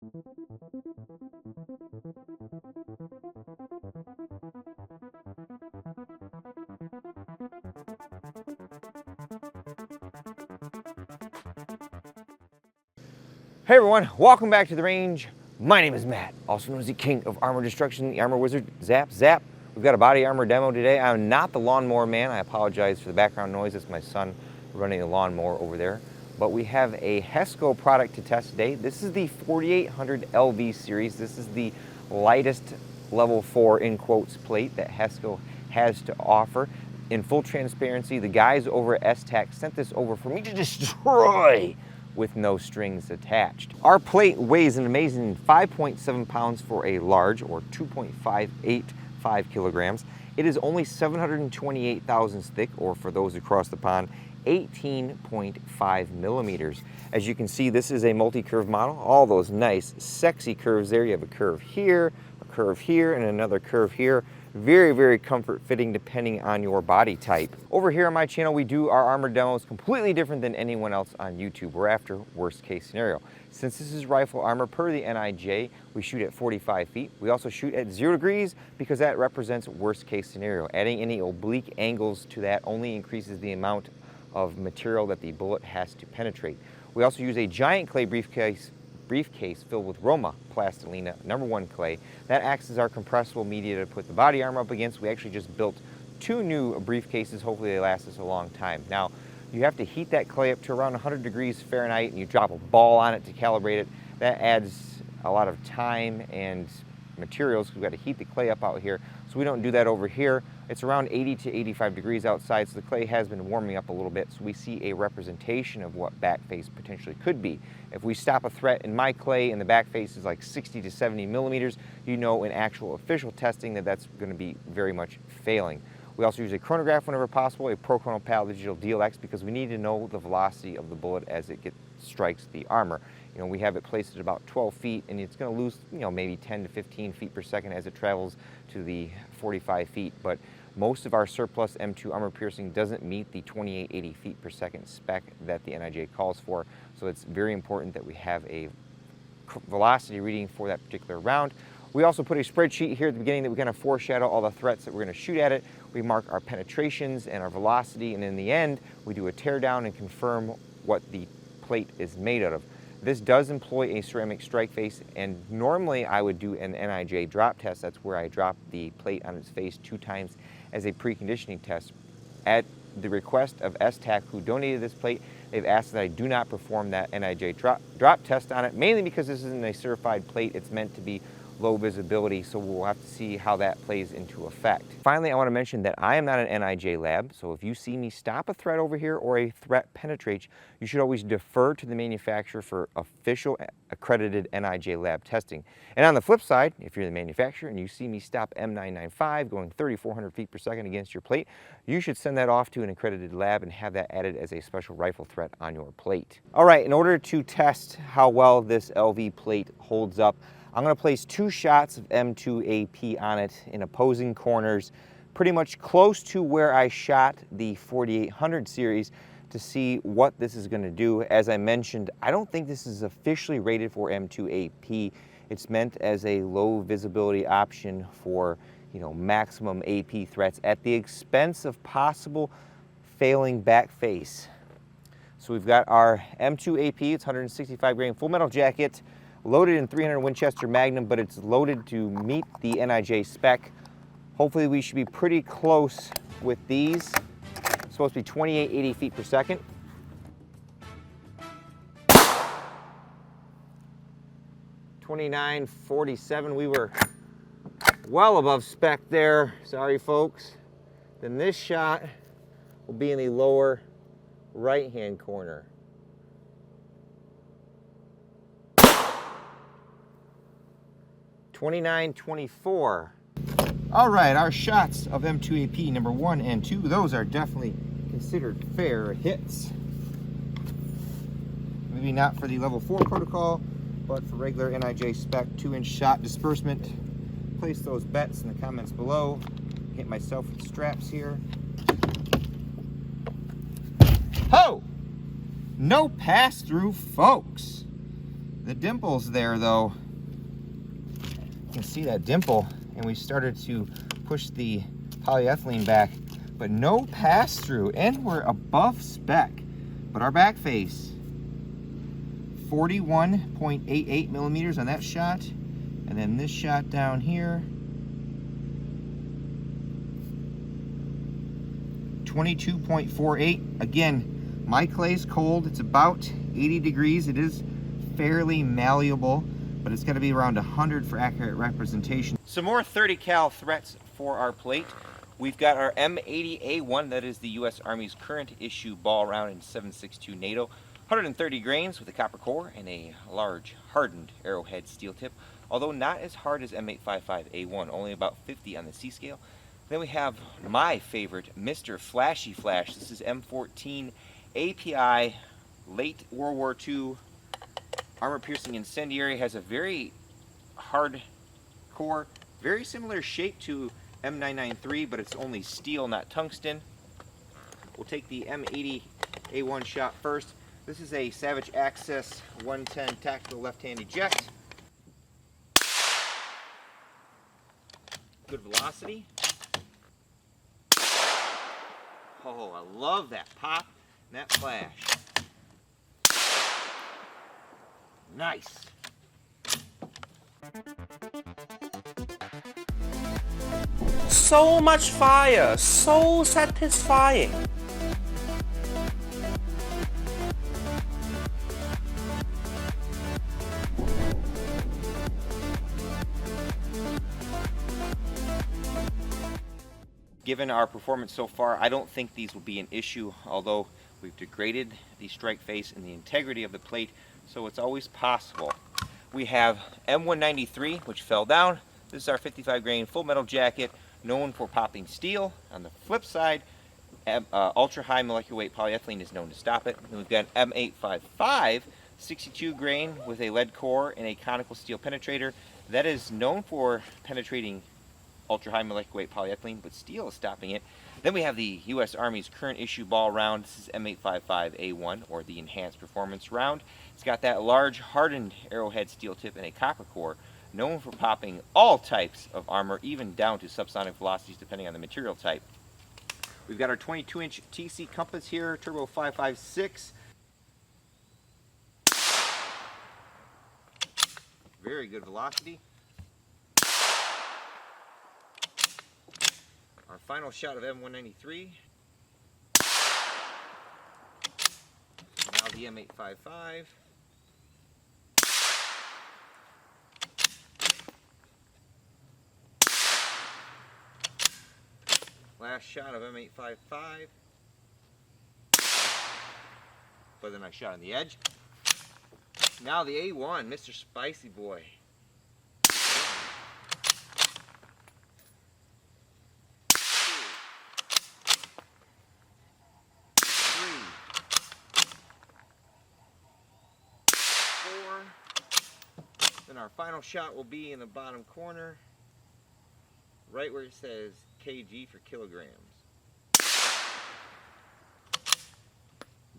Hey everyone, welcome back to the range. My name is Matt, also known as the King of Armor Destruction, the Armor Wizard. Zap, zap. We've got a body armor demo today. I'm not the lawnmower man. I apologize for the background noise. It's my son running the lawnmower over there. But we have a Hesco product to test today. This is the 4800 LV series. This is the lightest level 4 in quotes plate that Hesco has to offer. In full transparency, the guys over at STAC sent this over for me to destroy with no strings attached. Our plate weighs an amazing 5.7 pounds for a large, or 2.585 kilograms. It is only 728 thousandths thick, or for those across the pond, 18.5 millimeters. As you can see, this is a multi-curve model. All those nice, sexy curves there. You have a curve here, and another curve here. Very, very comfort fitting depending on your body type. Over here on my channel, we do our armor demos completely different than anyone else on YouTube. We're after worst case scenario. Since this is rifle armor per the NIJ, we shoot at 45 feet. We also shoot at 0 degrees because that represents worst case scenario. Adding any oblique angles to that only increases the amount of material that the bullet has to penetrate. We also use a giant clay briefcase filled with Roma plastilina #1 clay. That acts as our compressible media to put the body armor up against. We actually just built 2 new briefcases. Hopefully they last us a long time. Now, you have to heat that clay up to around 100 degrees Fahrenheit, and you drop a ball on it to calibrate it. That adds a lot of time and materials. We've got to heat the clay up out here, so we don't do that over here. It's around 80 to 85 degrees outside, so the clay has been warming up a little bit, so we see a representation of what back face potentially could be. If we stop a threat in my clay and the back face is like 60 to 70 millimeters, you know in actual official testing that that's going to be very much failing. We also use a chronograph whenever possible, a ProChronoPal Digital DLX, because we need to know the velocity of the bullet as it strikes the armor. You know, we have it placed at about 12 feet, and it's going to lose, you know, maybe 10 to 15 feet per second as it travels to the 45 feet. But most of our surplus M2 armor piercing doesn't meet the 2880 feet per second spec that the NIJ calls for. So it's very important that we have a velocity reading for that particular round. We also put a spreadsheet here at the beginning that we kind of foreshadow all the threats that we're going to shoot at it. We mark our penetrations and our velocity, and in the end, we do a teardown and confirm what the plate is made out of. This does employ a ceramic strike face, and normally I would do an NIJ drop test. That's where I drop the plate on its face 2 times as a preconditioning test. At the request of STAC, who donated this plate, they've asked that I do not perform that NIJ drop test on it, mainly because this isn't a certified plate. It's meant to be low visibility, so we'll have to see how that plays into effect. Finally, I want to mention that I am not an NIJ lab, so if you see me stop a threat over here or a threat penetrates, you should always defer to the manufacturer for official accredited NIJ lab testing. And on the flip side, if you're the manufacturer and you see me stop M995 going 3,400 feet per second against your plate, you should send that off to an accredited lab and have that added as a special rifle threat on your plate. All right, in order to test how well this LV plate holds up, I'm going to place 2 shots of M2AP on it in opposing corners, pretty much close to where I shot the 4800 series, to see what this is going to do. As I mentioned, I don't think this is officially rated for M2AP. It's meant as a low visibility option for, you know, maximum AP threats at the expense of possible failing back face. So we've got our M2AP, it's 165 grain full metal jacket, loaded in 300 Winchester Magnum, but it's loaded to meet the NIJ spec. Hopefully we should be pretty close with these. It's supposed to be 2880 feet per second. .2947, we were well above spec there. Sorry folks. Then this shot will be in the lower right-hand corner. .2924. All right, our shots of M2AP number 1 and 2, those are definitely considered fair hits. Maybe not for the level 4 protocol, but for regular NIJ spec 2-inch shot disbursement. Place those bets in the comments below. Get myself with straps here. Ho! No pass-through, folks. The dimple's there though. You can see that dimple, and we started to push the polyethylene back, but no pass-through, and we're above spec. But our back face, 41.88 millimeters on that shot, and then this shot down here, 22.48. Again, my clay's cold. It's about 80 degrees. It is fairly malleable, but it's got to be around 100 for accurate representation. Some more 30 cal threats for our plate. We've got our M80A1, that is the U.S. Army's current issue ball round in 7.62 NATO. 130 grains with a copper core and a large hardened arrowhead steel tip, although not as hard as M855A1, only about 50 on the C scale. Then we have my favorite, Mr. Flashy Flash. This is M14 API, late World War II armor-piercing incendiary. Has a very hard core, very similar shape to M993, but it's only steel, not tungsten. We'll take the M80A1 shot first. This is a Savage Access 110 tactical left-handed jet. Good velocity. Oh, I love that pop and that flash. Nice. So much fire, so satisfying. Given our performance so far, I don't think these will be an issue, although we've degraded the strike face and the integrity of the plate, so it's always possible. We have M193, which fell down. This is our 55 grain full metal jacket, known for popping steel. On the flip side, ultra high molecular weight polyethylene is known to stop it. And we've got M855, 62 grain with a lead core and a conical steel penetrator. That is known for penetrating ultra high molecular weight polyethylene, but steel is stopping it. Then we have the U.S. Army's current issue ball round. This is M855A1, or the Enhanced Performance round. It's got that large hardened arrowhead steel tip and a copper core, known for popping all types of armor, even down to subsonic velocities depending on the material type. We've got our 22-inch TC compass here, Turbo 556. Very good velocity. Our final shot of M193. Now the M855. Last shot of M855. But then I shot on the edge. Now the A1, Mr. Spicy Boy. Then our final shot will be in the bottom corner, right where it says kg for kilograms.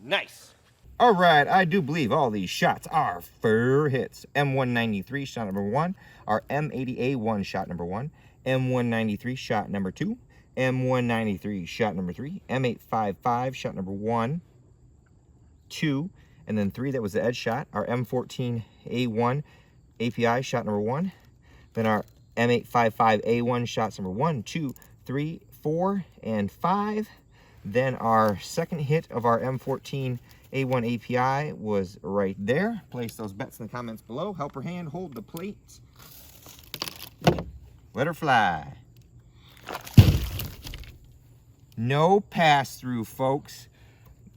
Nice. All right, I do believe all these shots are fair hits. M193 shot number 1, our M80A1 shot number 1, M193 shot number 2, M193 shot number 3, M855 shot number 1, 2, and then 3, that was the edge shot. Our M14A1 API shot number 1. Then our M855A1 shots number 1, 2, 3, 4, and 5. Then our second hit of our M14A1 API was right there. Place those bets in the comments below. Help her hand hold the plate. Let her fly. No pass-through, folks.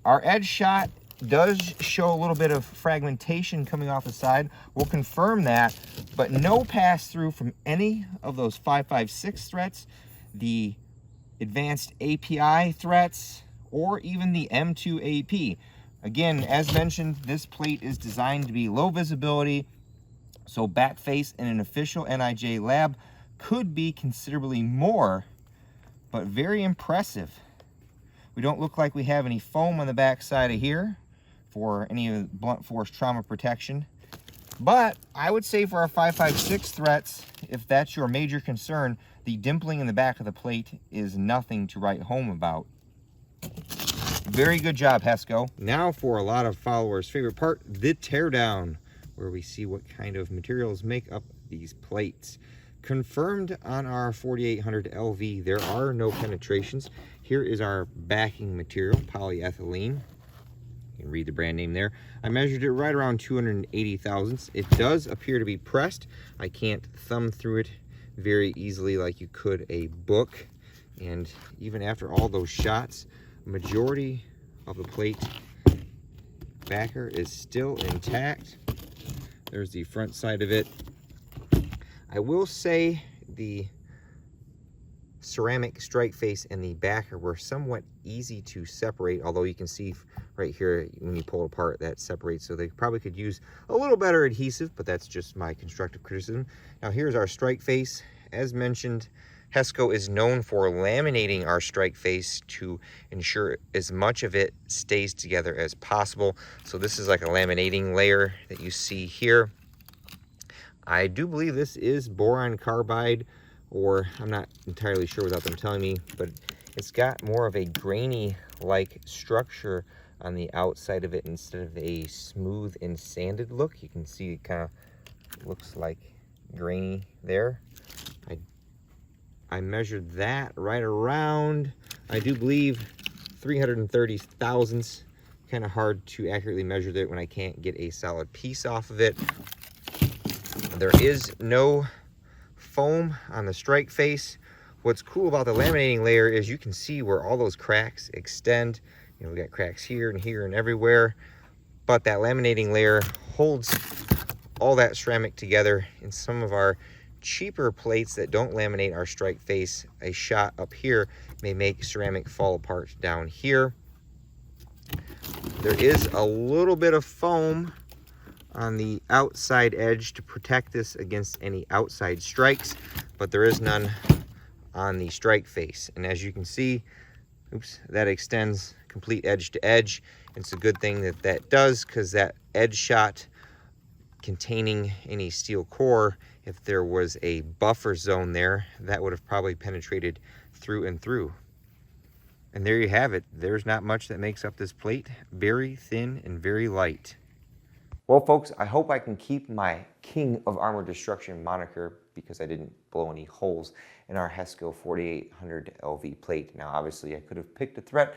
Our edge shot does show a little bit of fragmentation coming off the side. We'll confirm that, but no pass-through from any of those 5.56 threats, the advanced API threats, or even the M2 AP. Again, as mentioned, this plate is designed to be low visibility, so back face in an official NIJ lab could be considerably more, but very impressive. We don't look like we have any foam on the back side of here for any of the blunt force trauma protection. But I would say for our 5.56 threats, if that's your major concern, the dimpling in the back of the plate is nothing to write home about. Very good job, Hesco. Now for a lot of followers' favorite part, the teardown, where we see what kind of materials make up these plates. Confirmed on our 4800 LV, there are no penetrations. Here is our backing material, polyethylene. You can read the brand name there. I measured it right around 280 thousandths. It does appear to be pressed. I can't thumb through it very easily like you could a book. And even after all those shots, majority of the plate backer is still intact. There's the front side of it. I will say the ceramic strike face and the backer were somewhat easy to separate, although you can see right here when you pull it apart that separates, so they probably could use a little better adhesive, but that's just my constructive criticism. Now here's our strike face. As mentioned, Hesco is known for laminating our strike face to ensure as much of it stays together as possible. So this is like a laminating layer that you see here. I do believe this is boron carbide, or I'm not entirely sure without them telling me, but it's got more of a grainy like structure on the outside of it instead of a smooth and sanded look. You can see it kind of looks like grainy there. I measured that right around, I do believe, 330 thousandths. Kind of hard to accurately measure that when I can't get a solid piece off of it. There is no foam on the strike face. What's cool about the laminating layer is you can see where all those cracks extend. You know, we got cracks here and everywhere, but that laminating layer holds all that ceramic together. In some of our cheaper plates that don't laminate our strike face, a shot up here may make ceramic fall apart down here. There is a little bit of foam on the outside edge to protect this against any outside strikes, but there is none on the strike face. And as you can see, oops, that extends complete edge to edge. It's a good thing that that does, because that edge shot containing any steel core, if there was a buffer zone there, that would have probably penetrated through and through. And there you have it. There's not much that makes up this plate. Very thin and very light. Well, folks, I hope I can keep my King of Armor Destruction moniker because I didn't blow any holes in our Hesco 4800 LV plate. Now, obviously, I could have picked a threat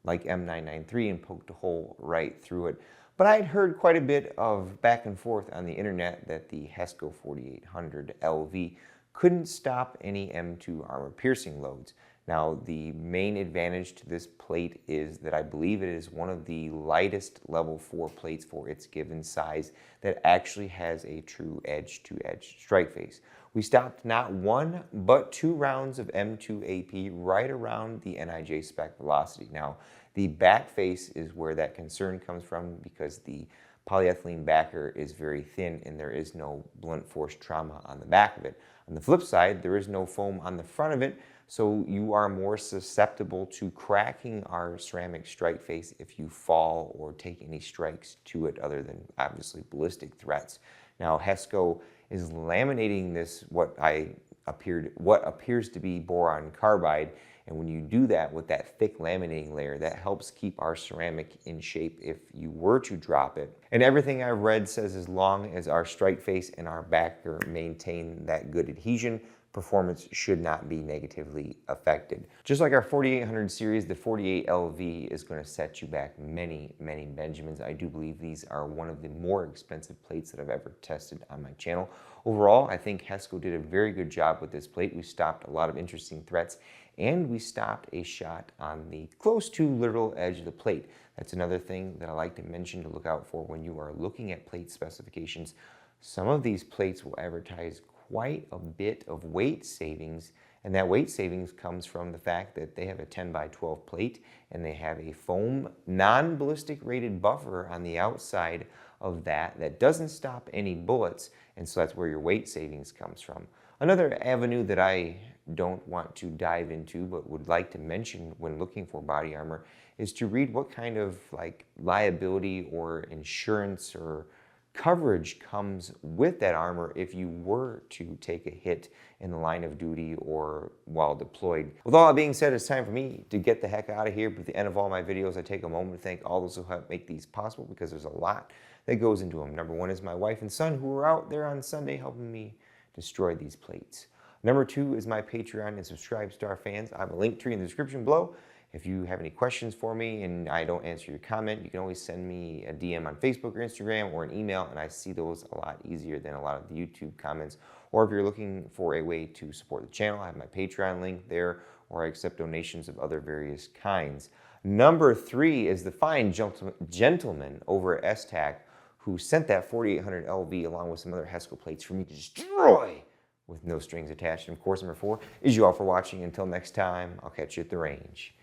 like M993 and poked a hole right through it. But I had heard quite a bit of back and forth on the internet that the Hesco 4800 LV couldn't stop any M2 armor piercing loads. Now, the main advantage to this plate is that I believe it is one of the lightest level 4 plates for its given size that actually has a true edge-to-edge strike face. We stopped not 1, but 2 rounds of M2 AP right around the NIJ spec velocity. Now, the back face is where that concern comes from because the polyethylene backer is very thin and there is no blunt force trauma on the back of it. On the flip side, there is no foam on the front of it, so you are more susceptible to cracking our ceramic strike face if you fall or take any strikes to it other than obviously ballistic threats. Now, Hesco is laminating this what appears to be boron carbide, and when you do that with that thick laminating layer, that helps keep our ceramic in shape if you were to drop it. And everything I've read says as long as our strike face and our backer maintain that good adhesion, performance should not be negatively affected. Just like our 4800 series, the 48 LV is going to set you back many, many Benjamins. I do believe these are one of the more expensive plates that I've ever tested on my channel. Overall, I think Hesco did a very good job with this plate. We stopped a lot of interesting threats, and we stopped a shot on the close to literal edge of the plate. That's another thing that I like to mention to look out for when you are looking at plate specifications. Some of these plates will advertise quite a bit of weight savings, and that weight savings comes from the fact that they have a 10 by 12 plate and they have a foam non-ballistic rated buffer on the outside of that doesn't stop any bullets, and so that's where your weight savings comes from. Another avenue that I don't want to dive into but would like to mention when looking for body armor is to read what kind of liability or insurance or coverage comes with that armor if you were to take a hit in the line of duty or while deployed. With all that being said, it's time for me to get the heck out of here. But at the end of all my videos, I take a moment to thank all those who help make these possible, because there's a lot that goes into them. Number one is my wife and son, who are out there on Sunday helping me destroy these plates. Number two is my Patreon and Subscribe Star fans. I have a link tree in the description below. If you have any questions for me and I don't answer your comment, you can always send me a DM on Facebook or Instagram or an email, and I see those a lot easier than a lot of the YouTube comments. Or if you're looking for a way to support the channel, I have my Patreon link there, or I accept donations of other various kinds. Number three is the fine gentleman over at S-Tac who sent that 4800 LV along with some other Hesco plates for me to destroy with no strings attached. And of course, number four is you all for watching. Until next time, I'll catch you at the range.